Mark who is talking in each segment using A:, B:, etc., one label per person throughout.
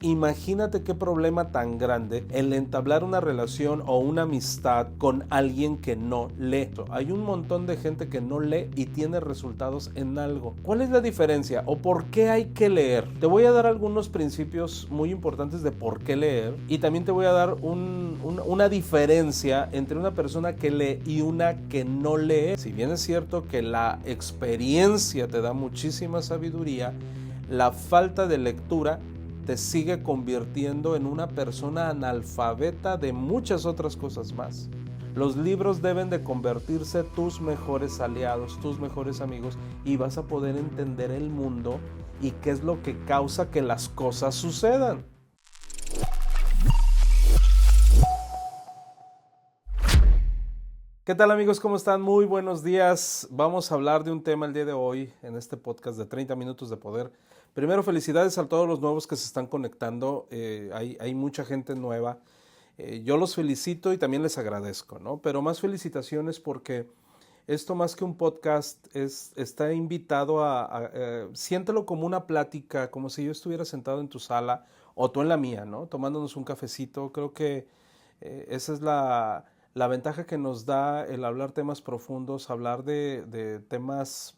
A: Imagínate qué problema tan grande el entablar una relación o una amistad con alguien que no lee. Hay un montón de gente que no lee y tiene resultados en algo. ¿Cuál es la diferencia o por qué hay que leer? Te voy a dar algunos principios muy importantes de por qué leer y también te voy a dar una diferencia entre una persona que lee y una que no lee. Si bien es cierto que la experiencia te da muchísima sabiduría, la falta de lectura te sigue convirtiendo en una persona analfabeta de muchas otras cosas más. Los libros deben de convertirse tus mejores aliados, tus mejores amigos, y vas a poder entender el mundo y qué es lo que causa que las cosas sucedan. ¿Qué tal, amigos? ¿Cómo están? Muy buenos días. Vamos a hablar de un tema el día de hoy en este podcast de 30 minutos de poder. Primero, felicidades a todos los nuevos que se están conectando. Hay mucha gente nueva. Yo los felicito y también les agradezco, ¿no? Pero más felicitaciones porque esto más que un podcast está invitado siéntelo como una plática, como si yo estuviera sentado en tu sala o tú en la mía, ¿no? Tomándonos un cafecito. Creo que esa es la ventaja que nos da el hablar temas profundos, hablar de temas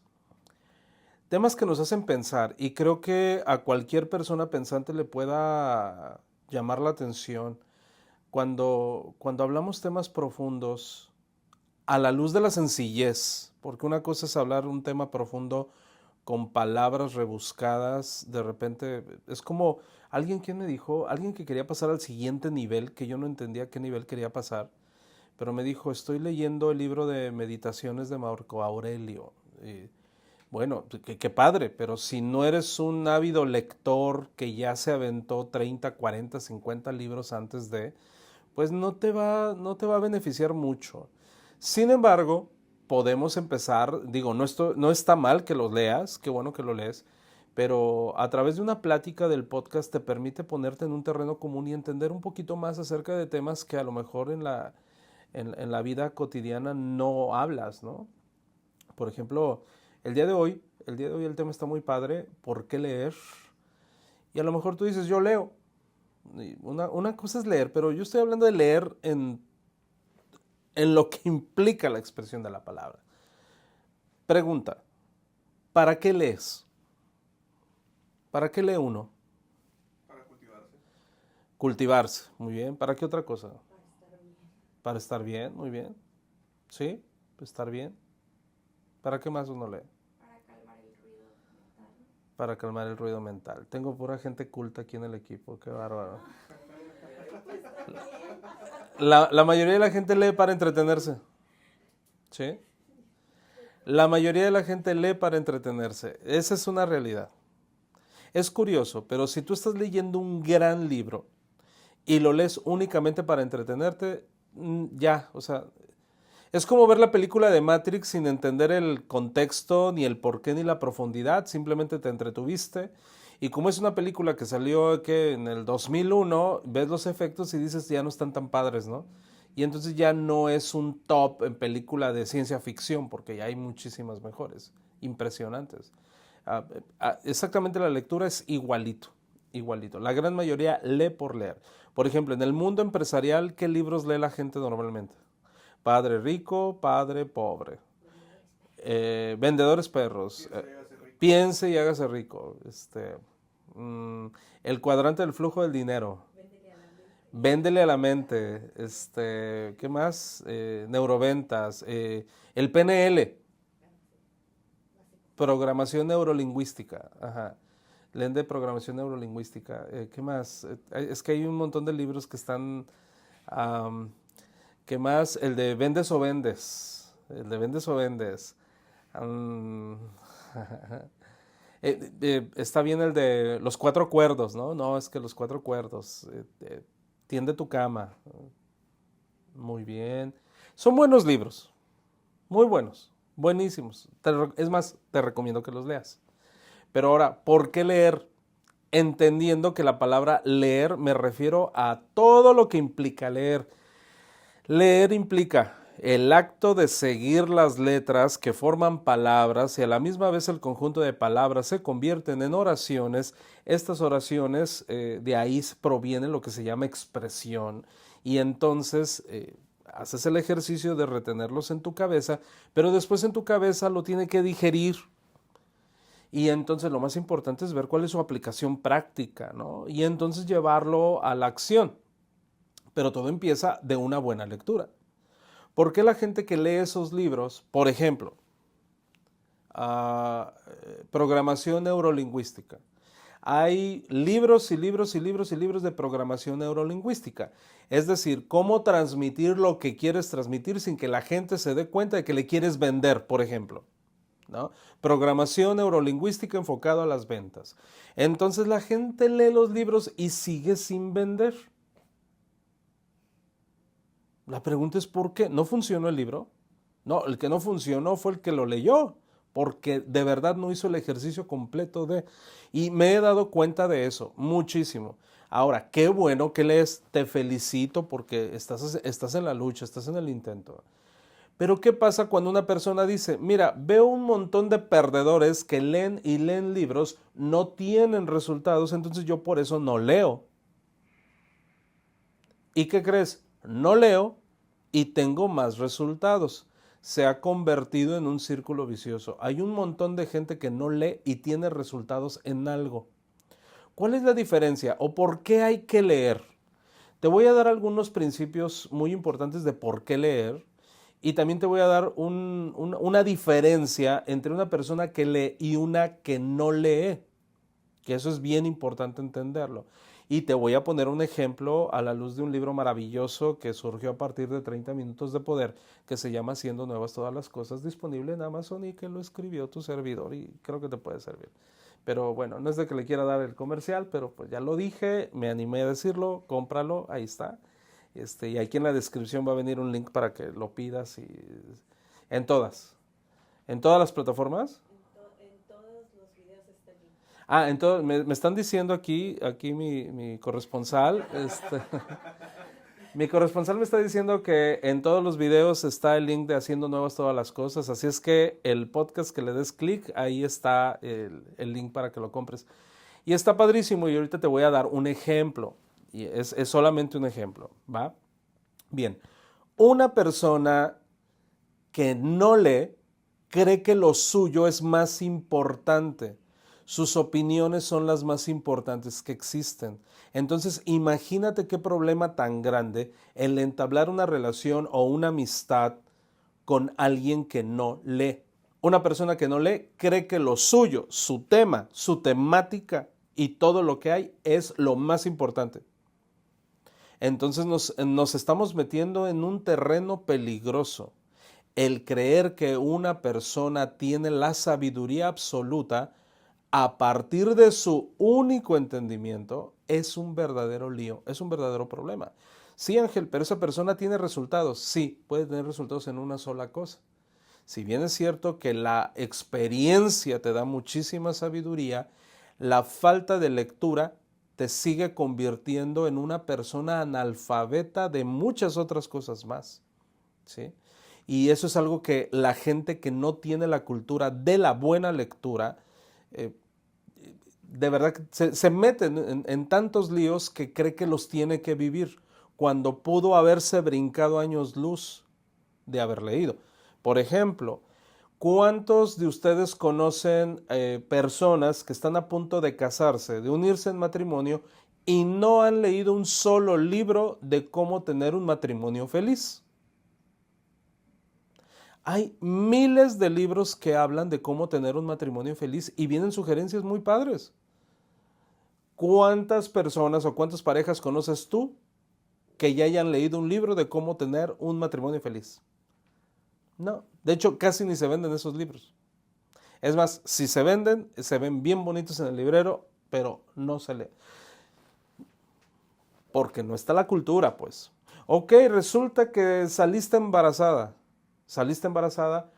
A: que nos hacen pensar, y creo que a cualquier persona pensante le pueda llamar la atención cuando hablamos temas profundos a la luz de la sencillez, porque una cosa es hablar un tema profundo con palabras rebuscadas. De repente es como quien me dijo, alguien que quería pasar al siguiente nivel, que yo no entendía qué nivel quería pasar, pero me dijo: estoy leyendo el libro de meditaciones de Marco Aurelio. Bueno, qué padre, pero si no eres un ávido lector que ya se aventó 30, 40, 50 libros antes pues no te va a beneficiar mucho. Sin embargo, podemos empezar, digo, no está mal que los leas, qué bueno que lo lees, pero a través de una plática del podcast te permite ponerte en un terreno común y entender un poquito más acerca de temas que a lo mejor en la vida cotidiana no hablas, ¿no? Por ejemplo, el día de hoy el tema está muy padre. ¿Por qué leer? Y a lo mejor tú dices: yo leo. Una cosa es leer, pero yo estoy hablando de leer en lo que implica la expresión de la palabra. Pregunta: ¿para qué lees? ¿Para qué lee uno?
B: Para cultivarse.
A: Cultivarse, muy bien. ¿Para qué otra cosa? Para estar bien, muy bien. ¿Sí? Estar bien. ¿Para qué más uno lee? Para calmar el ruido mental. Tengo pura gente culta aquí en el equipo, qué bárbaro. La mayoría de la gente lee para entretenerse. ¿Sí? La mayoría de la gente lee para entretenerse. Esa es una realidad. Es curioso, pero si tú estás leyendo un gran libro y lo lees únicamente para entretenerte, ya, o sea, es como ver la película de Matrix sin entender el contexto, ni el porqué, ni la profundidad. Simplemente te entretuviste. Y como es una película que salió en el 2001, ves los efectos y dices: ya no están tan padres, ¿no? Y entonces ya no es un top en película de ciencia ficción, porque ya hay muchísimas mejores, impresionantes. Exactamente, la lectura es igualito, igualito. La gran mayoría lee por leer. Por ejemplo, en el mundo empresarial, ¿qué libros lee la gente normalmente? Padre rico, padre pobre. Vendedores perros. Piense y hágase rico. Mm, el cuadrante del flujo del dinero. Véndele a la mente. ¿Qué más? Neuroventas. El PNL. Programación neurolingüística. Ajá. Leen de programación neurolingüística. ¿Qué más? Es que hay un montón de libros que están... am, ¿Qué más? El de Vendes o Vendes. El de Vendes o Vendes. Um, está bien el de Los Cuatro Cuerdos, ¿no? No, es que Los Cuatro Cuerdos. Tiende tu cama. Muy bien. Son buenos libros. Muy buenos. Buenísimos. Es más, te recomiendo que los leas. Pero ahora, ¿por qué leer? Entendiendo que la palabra leer me refiero a todo lo que implica leer. Leer implica el acto de seguir las letras que forman palabras y a la misma vez el conjunto de palabras se convierten en oraciones, estas oraciones de ahí proviene lo que se llama expresión y entonces haces el ejercicio de retenerlos en tu cabeza, pero después en tu cabeza lo tiene que digerir. Y entonces lo más importante es ver cuál es su aplicación práctica, ¿no? Y entonces llevarlo a la acción. Pero todo empieza de una buena lectura. ¿Por qué la gente que lee esos libros, por ejemplo, programación neurolingüística? Hay libros y libros y libros y libros de programación neurolingüística. Es decir, cómo transmitir lo que quieres transmitir sin que la gente se dé cuenta de que le quieres vender, por ejemplo, ¿no? Programación neurolingüística enfocado a las ventas. Entonces la gente lee los libros y sigue sin vender. La pregunta es ¿por qué? ¿No funcionó el libro? No, el que no funcionó fue el que lo leyó, porque de verdad no hizo el ejercicio completo de... Y me he dado cuenta de eso, muchísimo. Ahora, qué bueno que lees, te felicito porque estás en la lucha, estás en el intento. Pero ¿qué pasa cuando una persona dice, mira, veo un montón de perdedores que leen y leen libros, no tienen resultados, entonces yo por eso no leo? ¿Y qué crees? No leo y tengo más resultados. Se ha convertido en un círculo vicioso. Hay un montón de gente que no lee y tiene resultados en algo. ¿Cuál es la diferencia o por qué hay que leer? Te voy a dar algunos principios muy importantes de por qué leer y también te voy a dar una diferencia entre una persona que lee y una que no lee, que eso es bien importante entenderlo. Y te voy a poner un ejemplo a la luz de un libro maravilloso que surgió a partir de 30 minutos de poder, que se llama Haciendo Nuevas Todas las Cosas, disponible en Amazon y que lo escribió tu servidor y creo que te puede servir. Pero bueno, no es de que le quiera dar el comercial, pero pues ya lo dije, me animé a decirlo, cómpralo, ahí está. Y aquí en la descripción va a venir un link para que lo pidas y en todas las plataformas.
C: En todos los videos está el link.
A: Entonces me están diciendo aquí mi corresponsal, mi corresponsal me está diciendo que en todos los videos está el link de Haciendo Nuevas Todas las Cosas, así es que el podcast que le des clic, ahí está el link para que lo compres. Y está padrísimo y ahorita te voy a dar un ejemplo, y es solamente un ejemplo, ¿va? Bien, una persona que no lee cree que lo suyo es más importante. Sus opiniones son las más importantes que existen. Entonces, imagínate qué problema tan grande el entablar una relación o una amistad con alguien que no lee. Una persona que no lee cree que lo suyo, su tema, su temática y todo lo que hay es lo más importante. Entonces nos estamos metiendo en un terreno peligroso. El creer que una persona tiene la sabiduría absoluta a partir de su único entendimiento es un verdadero lío, es un verdadero problema. Sí, Ángel, pero esa persona tiene resultados. Sí, puede tener resultados en una sola cosa. Si bien es cierto que la experiencia te da muchísima sabiduría, la falta de lectura te sigue convirtiendo en una persona analfabeta de muchas otras cosas más, ¿sí? Y eso es algo que la gente que no tiene la cultura de la buena lectura, de verdad se mete en tantos líos que cree que los tiene que vivir, cuando pudo haberse brincado años luz de haber leído. Por ejemplo, ¿cuántos de ustedes conocen personas que están a punto de casarse, de unirse en matrimonio y no han leído un solo libro de cómo tener un matrimonio feliz? Hay miles de libros que hablan de cómo tener un matrimonio feliz y vienen sugerencias muy padres. ¿Cuántas personas o cuántas parejas conoces tú que ya hayan leído un libro de cómo tener un matrimonio feliz? No, de hecho casi ni se venden esos libros. Es más, si se venden, se ven bien bonitos en el librero, pero no se lee. Porque no está la cultura, pues. Ok, resulta que saliste embarazada. Saliste embarazada.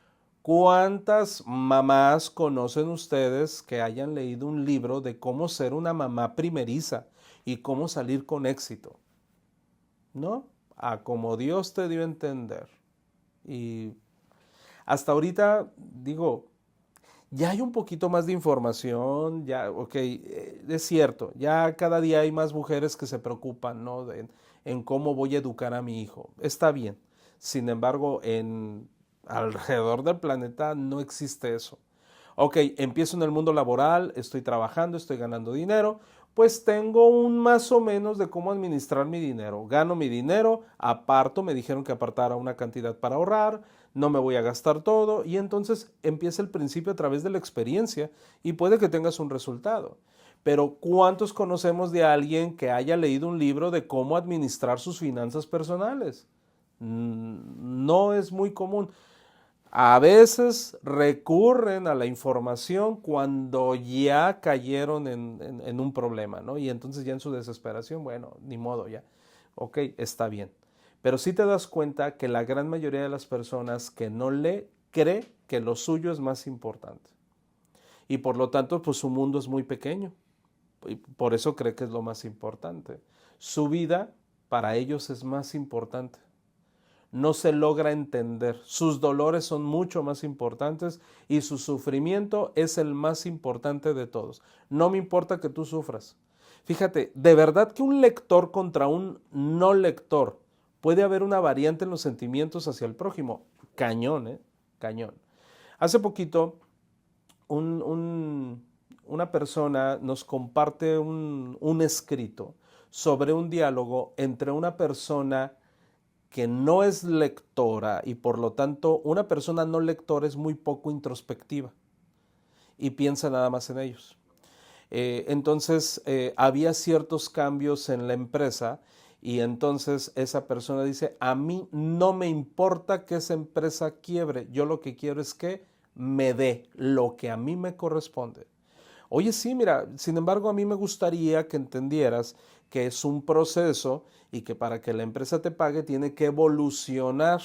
A: ¿Cuántas mamás conocen ustedes que hayan leído un libro de cómo ser una mamá primeriza y cómo salir con éxito? ¿No? A como Dios te dio a entender. Y hasta ahorita, digo, ya hay un poquito más de información, ya, ok, es cierto, ya cada día hay más mujeres que se preocupan, ¿no? En cómo voy a educar a mi hijo. Está bien. Sin embargo, alrededor del planeta no existe eso. Ok, empiezo en el mundo laboral, estoy trabajando, estoy ganando dinero, pues tengo un más o menos de cómo administrar mi dinero. Gano mi dinero, aparto, me dijeron que apartara una cantidad para ahorrar, no me voy a gastar todo y entonces empieza el principio a través de la experiencia y puede que tengas un resultado. Pero ¿cuántos conocemos de alguien que haya leído un libro de cómo administrar sus finanzas personales? No es muy común. A veces recurren a la información cuando ya cayeron en un problema, ¿no? Y entonces ya en su desesperación, bueno, ni modo, ya, ok, está bien. Pero sí te das cuenta que la gran mayoría de las personas que no lee cree que lo suyo es más importante. Y por lo tanto, pues su mundo es muy pequeño. Y por eso cree que es lo más importante. Su vida para ellos es más importante. No se logra entender. Sus dolores son mucho más importantes y su sufrimiento es el más importante de todos. No me importa que tú sufras. Fíjate, de verdad que un lector contra un no lector puede haber una variante en los sentimientos hacia el prójimo. Cañón, ¿eh? Cañón. Hace poquito, una persona nos comparte un escrito sobre un diálogo entre una persona que no es lectora y por lo tanto una persona no lectora es muy poco introspectiva y piensa nada más en ellos. Entonces había ciertos cambios en la empresa y entonces esa persona dice, a mí no me importa que esa empresa quiebre, yo lo que quiero es que me dé lo que a mí me corresponde. Oye, sí, mira, sin embargo, a mí me gustaría que entendieras que es un proceso y que para que la empresa te pague tiene que evolucionar.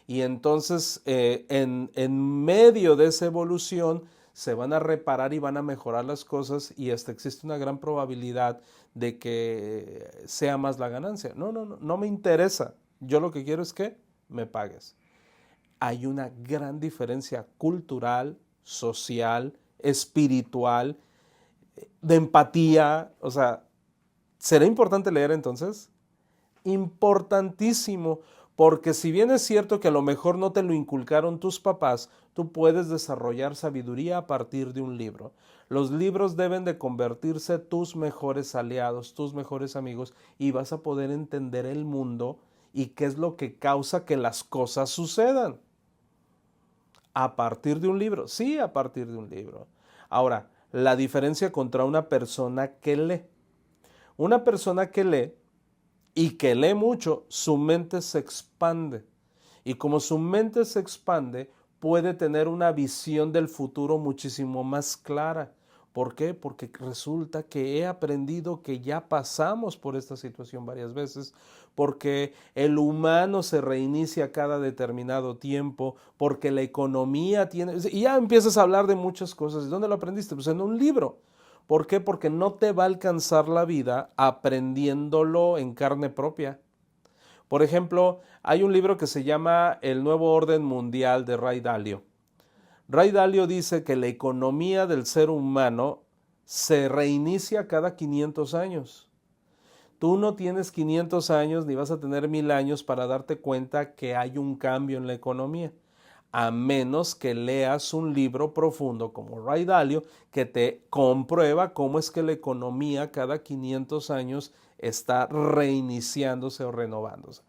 A: Y entonces, en medio de esa evolución, se van a reparar y van a mejorar las cosas y hasta existe una gran probabilidad de que sea más la ganancia. No, no, no, no me interesa. Yo lo que quiero es que me pagues. Hay una gran diferencia cultural, social, espiritual, de empatía. O sea, ¿será importante leer entonces? Importantísimo, porque si bien es cierto que a lo mejor no te lo inculcaron tus papás, tú puedes desarrollar sabiduría a partir de un libro. Los libros deben de convertirse tus mejores aliados, tus mejores amigos, y vas a poder entender el mundo y qué es lo que causa que las cosas sucedan. A partir de un libro, sí, a partir de un libro. Ahora, la diferencia contra una persona que lee. Una persona que lee y que lee mucho, su mente se expande. Y como su mente se expande, puede tener una visión del futuro muchísimo más clara. ¿Por qué? Porque resulta que he aprendido que ya pasamos por esta situación varias veces, porque el humano se reinicia cada determinado tiempo, porque la economía tiene... Y ya empiezas a hablar de muchas cosas. ¿De dónde lo aprendiste? Pues en un libro. ¿Por qué? Porque no te va a alcanzar la vida aprendiéndolo en carne propia. Por ejemplo, hay un libro que se llama El Nuevo Orden Mundial de Ray Dalio. Ray Dalio dice que la economía del ser humano se reinicia cada 500 años. Tú no tienes 500 años ni vas a tener 1000 años para darte cuenta que hay un cambio en la economía, a menos que leas un libro profundo como Ray Dalio que te comprueba cómo es que la economía cada 500 años está reiniciándose o renovándose,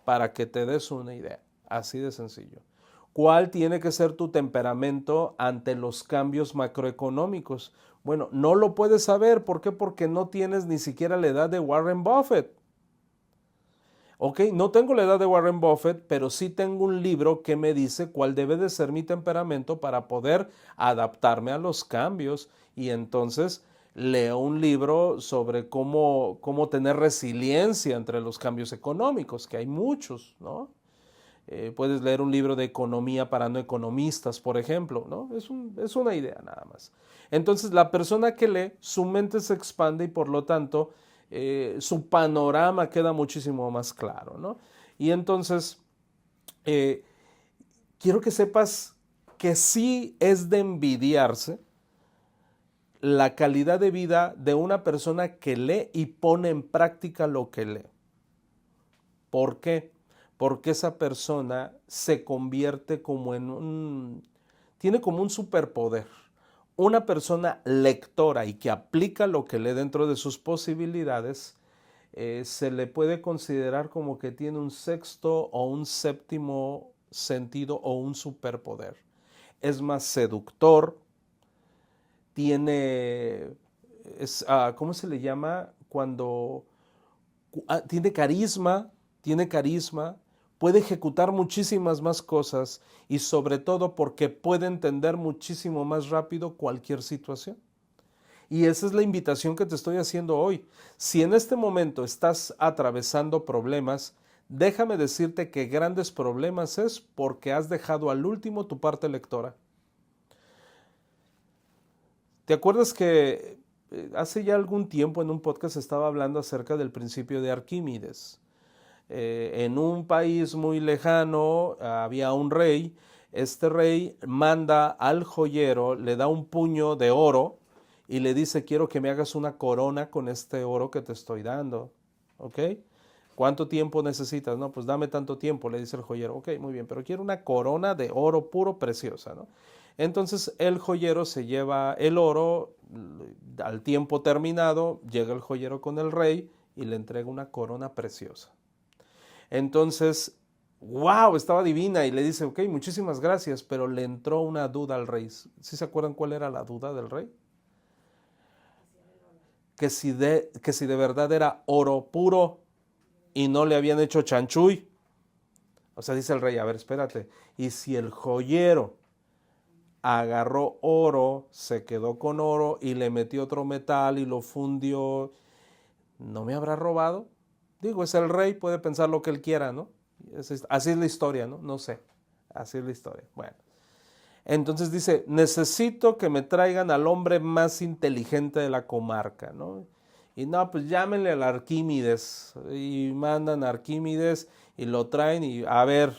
A: para que te des una idea, así de sencillo. ¿Cuál tiene que ser tu temperamento ante los cambios macroeconómicos? Bueno, no lo puedes saber. ¿Por qué? Porque no tienes ni siquiera la edad de Warren Buffett. Ok, no tengo la edad de Warren Buffett, pero sí tengo un libro que me dice cuál debe de ser mi temperamento para poder adaptarme a los cambios. Y entonces leo un libro sobre cómo tener resiliencia entre los cambios económicos, que hay muchos, ¿no? Puedes leer un libro de economía para no economistas, por ejemplo, ¿no? Es una idea nada más. Entonces, la persona que lee, su mente se expande y por lo tanto, su panorama queda muchísimo más claro, ¿no? Y entonces, quiero que sepas que sí es de envidiarse la calidad de vida de una persona que lee y pone en práctica lo que lee. ¿Por qué? Porque esa persona se convierte como tiene como un superpoder. Una persona lectora y que aplica lo que lee dentro de sus posibilidades, se le puede considerar como que tiene un sexto o un séptimo sentido o un superpoder. Es más seductor, ¿cómo se le llama? Tiene carisma, puede ejecutar muchísimas más cosas y sobre todo porque puede entender muchísimo más rápido cualquier situación. Y esa es la invitación que te estoy haciendo hoy. Si en este momento estás atravesando problemas, déjame decirte que grandes problemas es porque has dejado al último tu parte lectora. ¿Te acuerdas que hace ya algún tiempo en un podcast estaba hablando acerca del principio de Arquímedes? En un país muy lejano había un rey. Este rey manda al joyero, le da un puño de oro y le dice: quiero que me hagas una corona con este oro que te estoy dando. ¿Ok? ¿Cuánto tiempo necesitas? No, pues dame tanto tiempo, le dice el joyero. Ok, muy bien, pero quiero una corona de oro puro, preciosa, ¿no? Entonces el joyero se lleva el oro, al tiempo terminado, llega el joyero con el rey y le entrega una corona preciosa. Entonces, wow, estaba divina y le dice: ok, muchísimas gracias, pero le entró una duda al rey. ¿Sí se acuerdan cuál era la duda del rey? Que si de verdad era oro puro y no le habían hecho chanchuy. O sea, dice el rey: a ver, espérate, y si el joyero agarró oro, se quedó con oro y le metió otro metal y lo fundió, ¿no me habrá robado? Digo, es el rey, puede pensar lo que él quiera, ¿no? Así es la historia, ¿no? No sé, así es la historia. Bueno, entonces dice: necesito que me traigan al hombre más inteligente de la comarca, ¿no? Y no, pues llámenle al Arquímedes. Y mandan a Arquímedes y lo traen y: a ver,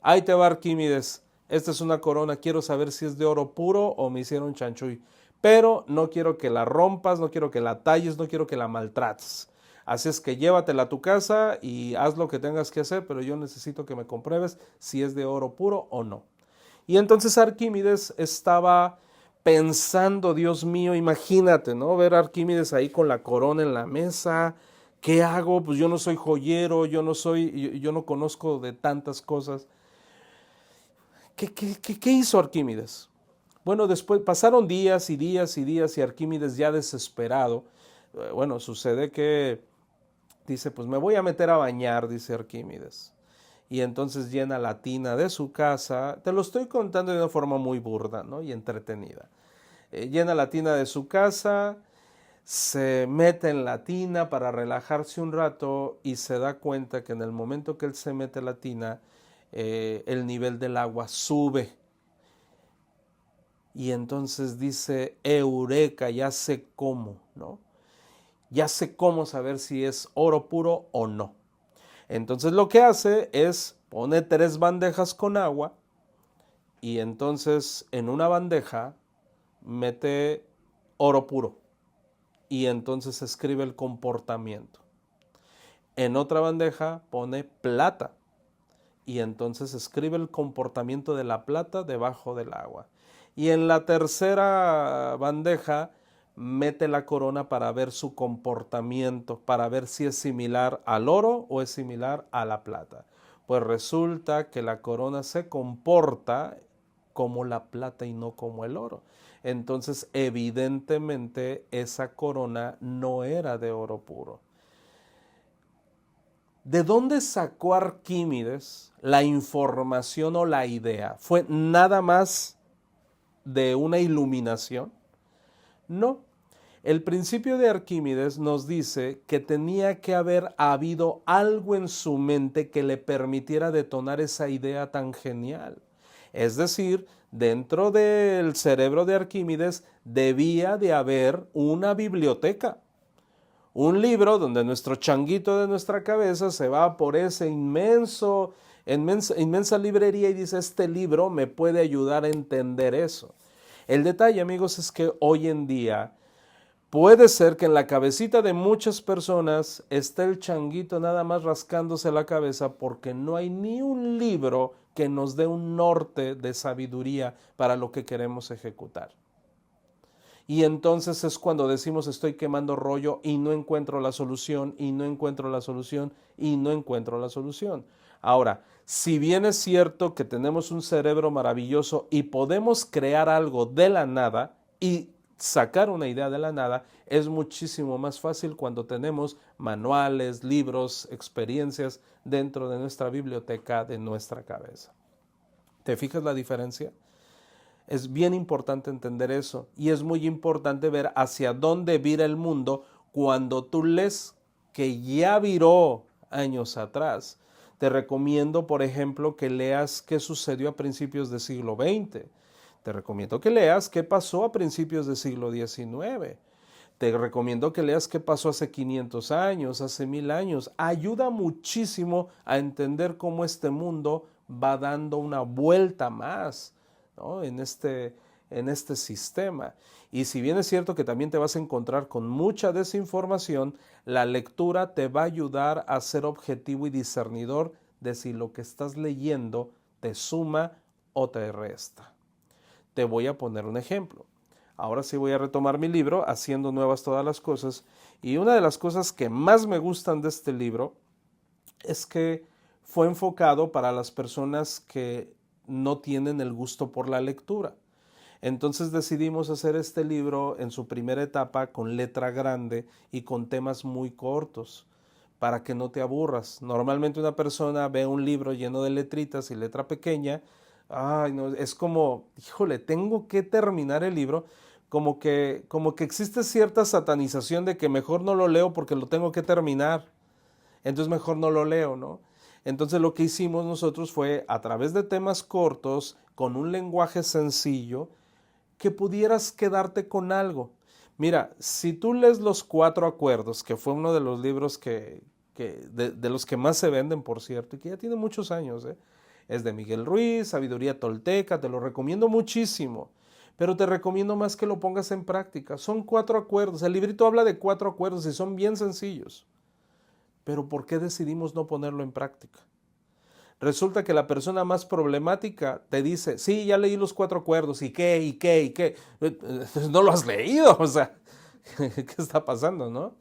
A: ahí te va Arquímedes. Esta es una corona, quiero saber si es de oro puro o me hicieron chanchuy. Pero no quiero que la rompas, no quiero que la talles, no quiero que la maltrates. Así es que llévatela a tu casa y haz lo que tengas que hacer, pero yo necesito que me compruebes si es de oro puro o no. Y entonces Arquímedes estaba pensando: Dios mío, imagínate, ¿no? Ver a Arquímedes ahí con la corona en la mesa. ¿Qué hago? Pues yo no soy joyero, yo no conozco de tantas cosas. ¿Qué hizo Arquímedes? Bueno, después pasaron días y días y días y Arquímedes, ya desesperado, bueno, sucede que dice: pues me voy a meter a bañar, dice Arquímedes. Y entonces llena la tina de su casa. Te lo estoy contando de una forma muy burda, ¿no? Y entretenida. Llena la tina de su casa, se mete en la tina para relajarse un rato y se da cuenta que en el momento que él se mete en la tina, el nivel del agua sube. Y entonces dice: eureka, ya sé cómo, ¿no? Ya sé cómo saber si es oro puro o no. Entonces lo que hace es pone 3 bandejas con agua y entonces en una bandeja mete oro puro y entonces escribe el comportamiento. En otra bandeja pone plata y entonces escribe el comportamiento de la plata debajo del agua. Y en la tercera bandeja mete la corona para ver su comportamiento, para ver si es similar al oro o es similar a la plata. Pues resulta que la corona se comporta como la plata y no como el oro. Entonces, evidentemente, esa corona no era de oro puro. ¿De dónde sacó Arquímedes la información o la idea? ¿Fue nada más de una iluminación? No. El principio de Arquímedes nos dice que tenía que haber habido algo en su mente que le permitiera detonar esa idea tan genial. Es decir, dentro del cerebro de Arquímedes debía de haber una biblioteca. Un libro donde nuestro changuito de nuestra cabeza se va por ese inmenso inmensa librería y dice, este libro me puede ayudar a entender eso. El detalle, amigos, es que hoy en día puede ser que en la cabecita de muchas personas esté el changuito nada más rascándose la cabeza porque no hay ni un libro que nos dé un norte de sabiduría para lo que queremos ejecutar. Y entonces es cuando decimos estoy quemando rollo y no encuentro la solución, y no encuentro la solución, y no encuentro la solución. Ahora, si bien es cierto que tenemos un cerebro maravilloso y podemos crear algo de la nada y sacar una idea de la nada, es muchísimo más fácil cuando tenemos manuales, libros, experiencias dentro de nuestra biblioteca, de nuestra cabeza. ¿Te fijas la diferencia? Es bien importante entender eso y es muy importante ver hacia dónde vira el mundo cuando tú lees que ya viró años atrás. Te recomiendo, por ejemplo, que leas qué sucedió a principios del siglo XX. Te recomiendo que leas qué pasó a principios del siglo XIX. Te recomiendo que leas qué pasó hace 500 años, hace 1000 años. Ayuda muchísimo a entender cómo este mundo va dando una vuelta más, ¿no? en este sistema. Y si bien es cierto que también te vas a encontrar con mucha desinformación, la lectura te va a ayudar a ser objetivo y discernidor de si lo que estás leyendo te suma o te resta. Te voy a poner un ejemplo. Ahora sí voy a retomar mi libro, Haciendo Nuevas Todas las Cosas, y una de las cosas que más me gustan de este libro es que fue enfocado para las personas que no tienen el gusto por la lectura. Entonces decidimos hacer este libro en su primera etapa con letra grande y con temas muy cortos para que no te aburras. Normalmente una persona ve un libro lleno de letritas y letra pequeña, ay, no, es como, híjole, tengo que terminar el libro, como que existe cierta satanización de que mejor no lo leo porque lo tengo que terminar, entonces mejor no lo leo, ¿no? Entonces lo que hicimos nosotros fue a través de temas cortos, con un lenguaje sencillo, que pudieras quedarte con algo. Mira, si tú lees Los Cuatro Acuerdos, que fue uno de los libros de los que más se venden, por cierto, y que ya tiene muchos años, es de Miguel Ruiz, Sabiduría Tolteca, te lo recomiendo muchísimo, pero te recomiendo más que lo pongas en práctica. Son 4 acuerdos, el librito habla de 4 acuerdos y son bien sencillos, pero ¿por qué decidimos no ponerlo en práctica? Resulta que la persona más problemática te dice, sí, ya leí los 4 acuerdos, ¿y qué? ¿Y qué? ¿Y qué? No lo has leído, o sea, ¿qué está pasando, no?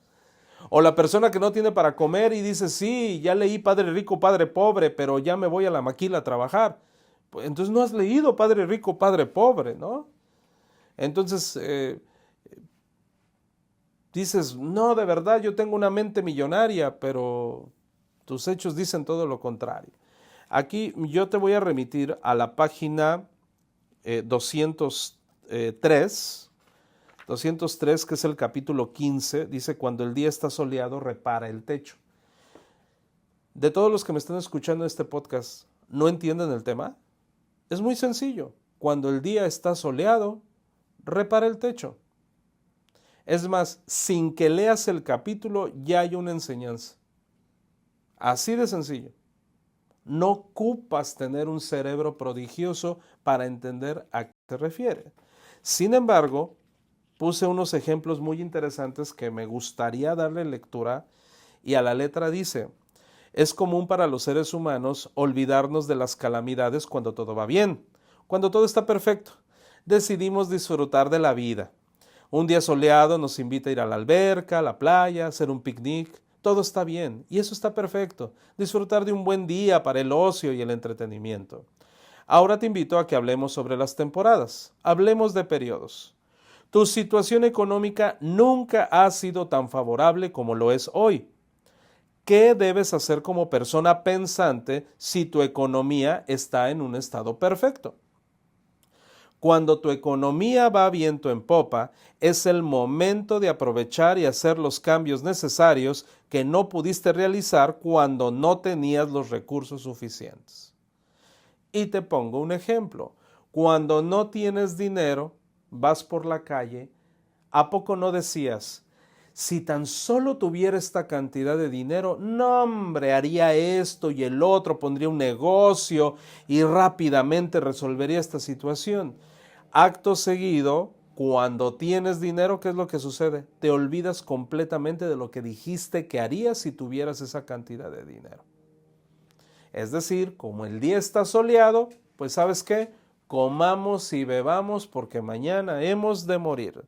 A: O la persona que no tiene para comer y dice, sí, ya leí Padre Rico, Padre Pobre, pero ya me voy a la maquila a trabajar. Pues, entonces no has leído Padre Rico, Padre Pobre, ¿no? Entonces dices, no, de verdad, yo tengo una mente millonaria, pero tus hechos dicen todo lo contrario. Aquí yo te voy a remitir a la página 203, que es el capítulo 15, dice, cuando el día está soleado, repara el techo. De todos los que me están escuchando en este podcast, ¿no entienden el tema? Es muy sencillo. Cuando el día está soleado, repara el techo. Es más, sin que leas el capítulo, ya hay una enseñanza. Así de sencillo. No ocupas tener un cerebro prodigioso para entender a qué se refiere. Sin embargo, puse unos ejemplos muy interesantes que me gustaría darle lectura y a la letra dice, es común para los seres humanos olvidarnos de las calamidades cuando todo va bien, cuando todo está perfecto. Decidimos disfrutar de la vida. Un día soleado nos invita a ir a la alberca, a la playa, a hacer un picnic. Todo está bien y eso está perfecto. Disfrutar de un buen día para el ocio y el entretenimiento. Ahora te invito a que hablemos sobre las temporadas. Hablemos de periodos. Tu situación económica nunca ha sido tan favorable como lo es hoy. ¿Qué debes hacer como persona pensante si tu economía está en un estado perfecto? Cuando tu economía va viento en popa, es el momento de aprovechar y hacer los cambios necesarios que no pudiste realizar cuando no tenías los recursos suficientes. Y te pongo un ejemplo. Cuando no tienes dinero, vas por la calle, ¿a poco no decías, Si tan solo tuviera esta cantidad de dinero, no hombre, haría esto y el otro, pondría un negocio y rápidamente resolvería esta situación. Acto seguido, cuando tienes dinero, ¿qué es lo que sucede? Te olvidas completamente de lo que dijiste que harías si tuvieras esa cantidad de dinero. Es decir, como el día está soleado, pues ¿sabes qué? Comamos y bebamos porque mañana hemos de morir.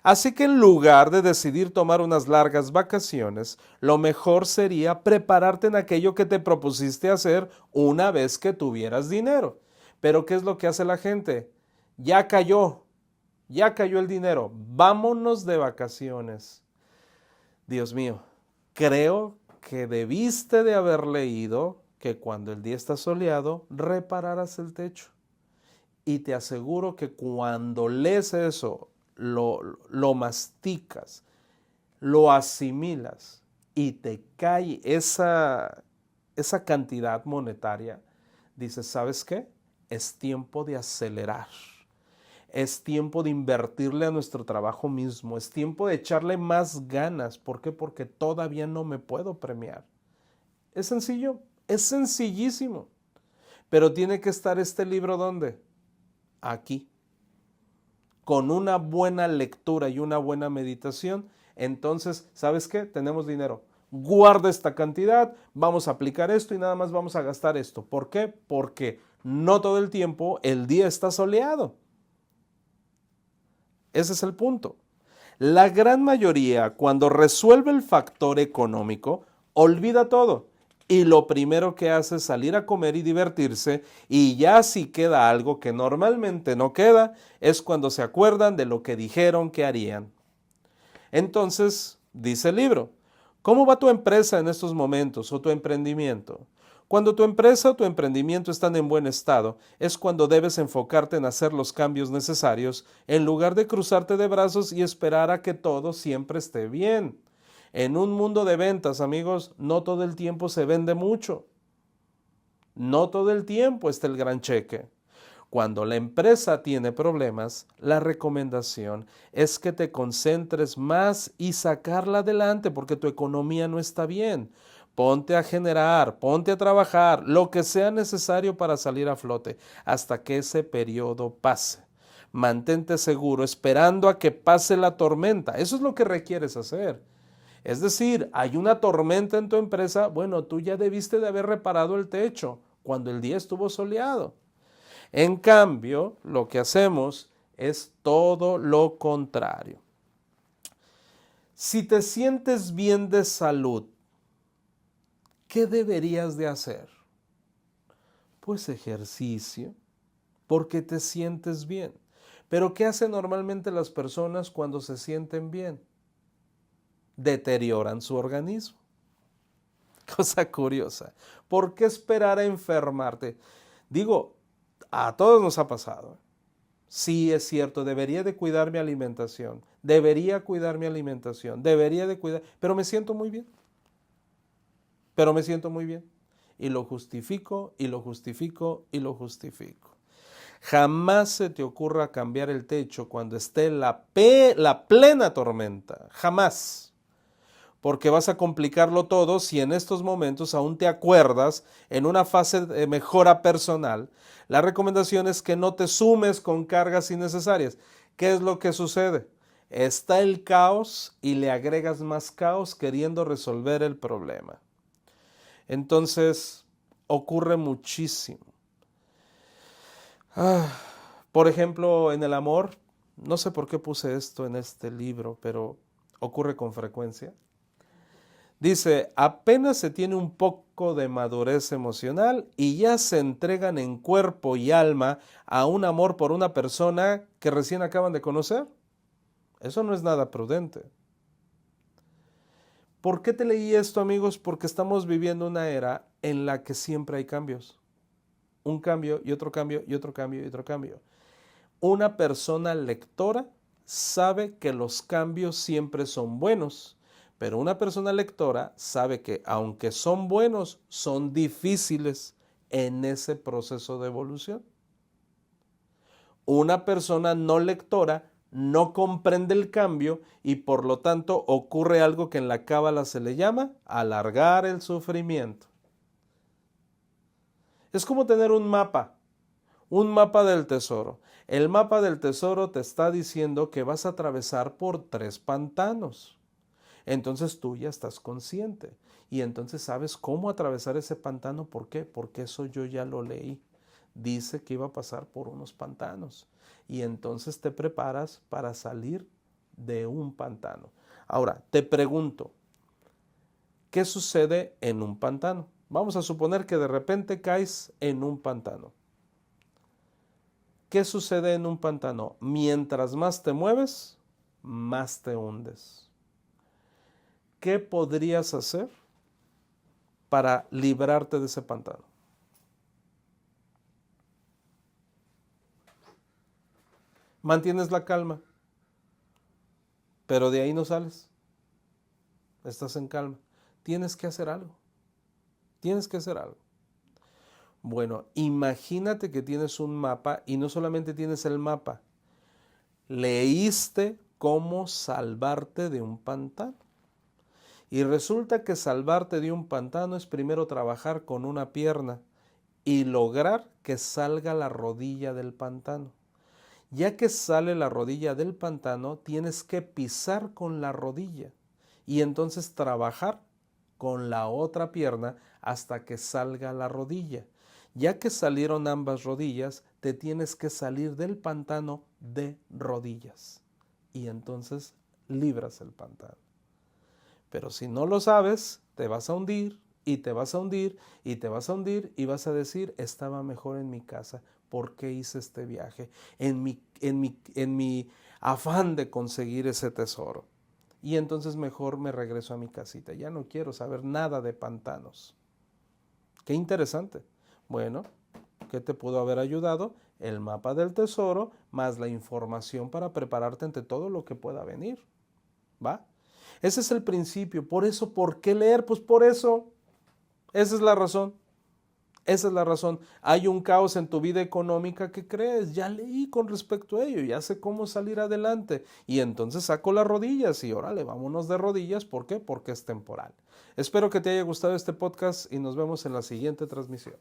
A: Así que en lugar de decidir tomar unas largas vacaciones, lo mejor sería prepararte en aquello que te propusiste hacer una vez que tuvieras dinero. Pero ¿qué es lo que hace la gente? Ya cayó el dinero, vámonos de vacaciones. Dios mío, creo que debiste de haber leído que cuando el día está soleado, repararas el techo. Y te aseguro que cuando lees eso, lo masticas, lo asimilas y te cae esa cantidad monetaria, dices, ¿sabes qué? Es tiempo de acelerar. Es tiempo de invertirle a nuestro trabajo mismo. Es tiempo de echarle más ganas. ¿Por qué? Porque todavía no me puedo premiar. Es sencillo, es sencillísimo. Pero tiene que estar este libro ¿dónde? Aquí. Con una buena lectura y una buena meditación, entonces, ¿sabes qué? Tenemos dinero. Guarda esta cantidad, vamos a aplicar esto y nada más vamos a gastar esto. ¿Por qué? Porque no todo el tiempo el día está soleado. Ese es el punto. La gran mayoría, cuando resuelve el factor económico, olvida todo. Y lo primero que hace es salir a comer y divertirse, y ya si queda algo que normalmente no queda, es cuando se acuerdan de lo que dijeron que harían. Entonces, dice el libro, ¿cómo va tu empresa en estos momentos o tu emprendimiento? Cuando tu empresa o tu emprendimiento están en buen estado, es cuando debes enfocarte en hacer los cambios necesarios en lugar de cruzarte de brazos y esperar a que todo siempre esté bien. En un mundo de ventas, amigos, no todo el tiempo se vende mucho. No todo el tiempo está el gran cheque. Cuando la empresa tiene problemas, la recomendación es que te concentres más y sacarla adelante porque tu economía no está bien. Ponte a generar, ponte a trabajar, lo que sea necesario para salir a flote hasta que ese periodo pase. Mantente seguro, esperando a que pase la tormenta. Eso es lo que requieres hacer. Es decir, hay una tormenta en tu empresa, bueno, tú ya debiste de haber reparado el techo cuando el día estuvo soleado. En cambio, lo que hacemos es todo lo contrario. Si te sientes bien de salud, ¿qué deberías de hacer? Pues ejercicio, porque te sientes bien. Pero ¿qué hacen normalmente las personas cuando se sienten bien? Deterioran su organismo. Cosa curiosa. ¿Por qué esperar a enfermarte? Digo, a todos nos ha pasado. Sí, es cierto, debería de cuidar mi alimentación. Debería cuidar mi alimentación. Debería de cuidar, pero me siento muy bien. Pero me siento muy bien. Y lo justifico, y lo justifico, y lo justifico. Jamás se te ocurra cambiar el techo cuando esté la plena tormenta. Jamás. Porque vas a complicarlo todo si en estos momentos aún te acuerdas en una fase de mejora personal. La recomendación es que no te sumes con cargas innecesarias. ¿Qué es lo que sucede? Está el caos y le agregas más caos queriendo resolver el problema. Entonces, ocurre muchísimo. Por ejemplo, en el amor, no sé por qué puse esto en este libro, pero ocurre con frecuencia. Dice, apenas se tiene un poco de madurez emocional y ya se entregan en cuerpo y alma a un amor por una persona que recién acaban de conocer. Eso no es nada prudente. ¿Por qué te leí esto, amigos? Porque estamos viviendo una era en la que siempre hay cambios. Un cambio y otro cambio y otro cambio y otro cambio. Una persona lectora sabe que los cambios siempre son buenos. Pero una persona lectora sabe que aunque son buenos, son difíciles en ese proceso de evolución. Una persona no lectora no comprende el cambio y por lo tanto ocurre algo que en la cábala se le llama alargar el sufrimiento. Es como tener un mapa del tesoro. El mapa del tesoro te está diciendo que vas a atravesar por 3 pantanos. Entonces tú ya estás consciente y entonces sabes cómo atravesar ese pantano. ¿Por qué? Porque eso yo ya lo leí. Dice que iba a pasar por unos pantanos y entonces te preparas para salir de un pantano. Ahora, te pregunto, ¿qué sucede en un pantano? Vamos a suponer que de repente caes en un pantano. ¿Qué sucede en un pantano? Mientras más te mueves, más te hundes. ¿Qué podrías hacer para librarte de ese pantano? Mantienes la calma, pero de ahí no sales. Estás en calma. Tienes que hacer algo. Tienes que hacer algo. Bueno, imagínate que tienes un mapa y no solamente tienes el mapa, leíste cómo salvarte de un pantano. Y resulta que salvarte de un pantano es primero trabajar con una pierna y lograr que salga la rodilla del pantano. Ya que sale la rodilla del pantano, tienes que pisar con la rodilla y entonces trabajar con la otra pierna hasta que salga la rodilla. Ya que salieron ambas rodillas, te tienes que salir del pantano de rodillas y entonces libras el pantano. Pero si no lo sabes, te vas a hundir y te vas a hundir y te vas a hundir y vas a decir, estaba mejor en mi casa. ¿Por qué hice este viaje? En mi afán de conseguir ese tesoro. Y entonces mejor me regreso a mi casita. Ya no quiero saber nada de pantanos. Qué interesante. Bueno, ¿qué te pudo haber ayudado? El mapa del tesoro más la información para prepararte ante todo lo que pueda venir. ¿Va? Ese es el principio. Por eso, ¿por qué leer? Pues por eso. Esa es la razón. Esa es la razón. Hay un caos en tu vida económica, ¿qué crees? Ya leí con respecto a ello, ya sé cómo salir adelante. Y entonces saco las rodillas y órale, vámonos de rodillas. ¿Por qué? Porque es temporal. Espero que te haya gustado este podcast y nos vemos en la siguiente transmisión.